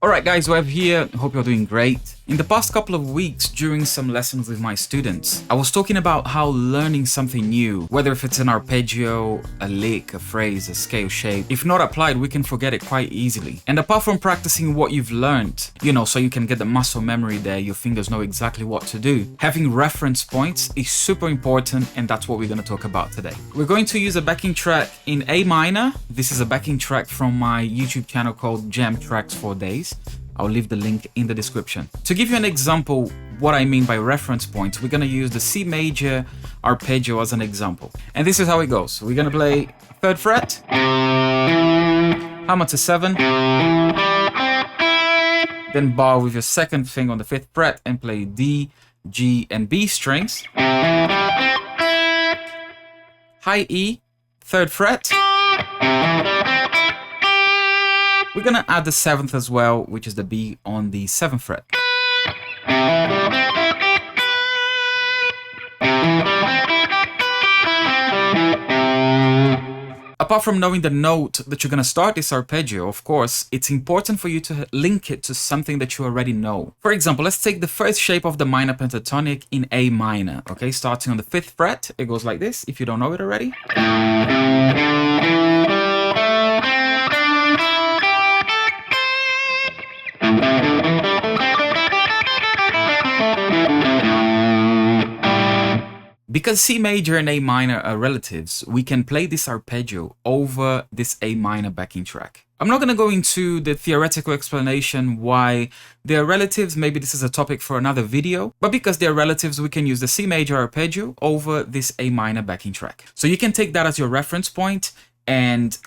Alright guys, Web here, hope you're doing great. In the past couple of weeks during some lessons with my students, I was talking about how learning something new, whether if it's an arpeggio, a lick, a phrase, a scale shape, if not applied, we can forget it quite easily. And apart from practicing what you've learned, so you can get the muscle memory there, your fingers know exactly what to do, having reference points is super important, and that's what we're going to talk about today. We're going to use a backing track in A minor. This is a backing track from my YouTube channel called Jam Tracks for Days. I'll leave the link in the description. To give you an example what I mean by reference points, we're going to use the C major arpeggio as an example. And this is how it goes. We're going to play 3rd fret, hammer to 7, then bar with your 2nd finger on the 5th fret and play D, G, and B strings. High E, 3rd fret. We're gonna add the 7th as well, which is the B on the 7th fret. Apart from knowing the note that you're gonna start this arpeggio, of course, it's important for you to link it to something that you already know. For example, let's take the first shape of the minor pentatonic in A minor, okay? Starting on the 5th fret, it goes like this, if you don't know it already. Because C major and A minor are relatives, we can play this arpeggio over this A minor backing track. I'm not going to go into the theoretical explanation why they're relatives, maybe this is a topic for another video, but because they're relatives, we can use the C major arpeggio over this A minor backing track. So you can take that as your reference point and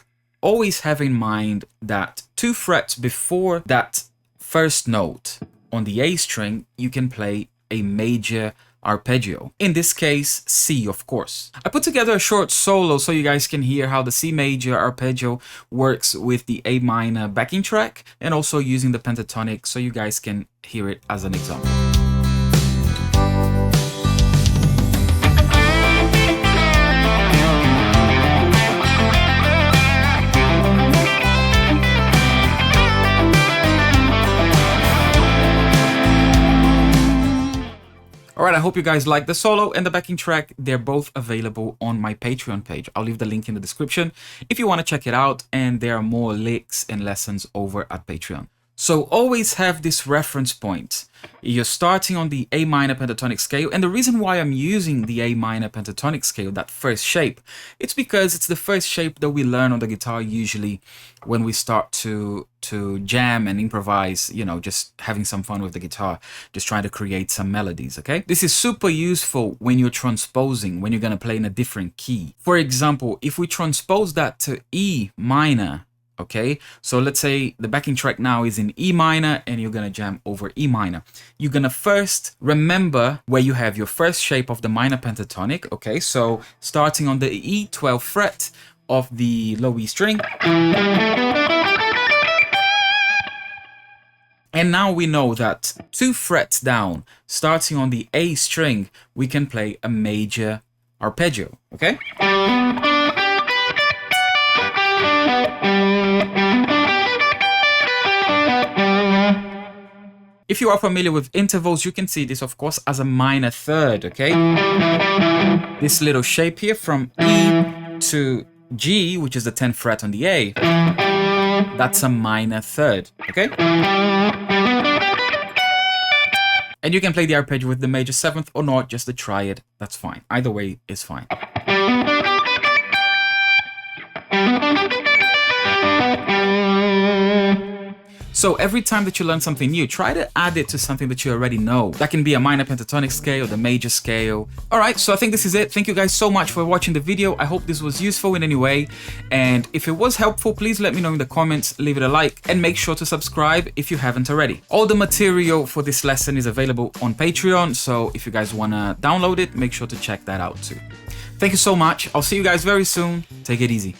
always have in mind that 2 frets before that first note on the A string, you can play a major arpeggio. In this case, C, of course. I put together a short solo so you guys can hear how the C major arpeggio works with the A minor backing track and also using the pentatonic so you guys can hear it as an example. Alright, I hope you guys like the solo and the backing track. They're both available on my Patreon page. I'll leave the link in the description if you want to check it out, and there are more licks and lessons over at Patreon. So always have this reference point. You're starting on the A minor pentatonic scale, and the reason why I'm using the A minor pentatonic scale, that first shape, it's because it's the first shape that we learn on the guitar usually when we start to jam and improvise, just having some fun with the guitar, just trying to create some melodies, okay? This is super useful when you're transposing, when you're going to play in a different key. For example, if we transpose that to E minor, okay, so let's say the backing track now is in E minor and you're gonna jam over E minor. You're gonna first remember where you have your first shape of the minor pentatonic, okay, so starting on the E 12th fret of the low E string. And now we know that 2 frets down, starting on the A string, we can play a major arpeggio, okay? If you are familiar with intervals, you can see this, of course, as a minor third, okay? This little shape here from E to G, which is the 10th fret on the A, that's a minor third, okay? And you can play the arpeggio with the major 7th or not, just the triad, that's fine. Either way is fine. So every time that you learn something new, try to add it to something that you already know. That can be a minor pentatonic scale, the major scale. Alright, so I think this is it. Thank you guys so much for watching the video. I hope this was useful in any way. And if it was helpful, please let me know in the comments, leave it a like, and make sure to subscribe if you haven't already. All the material for this lesson is available on Patreon, so if you guys want to download it, make sure to check that out too. Thank you so much. I'll see you guys very soon. Take it easy.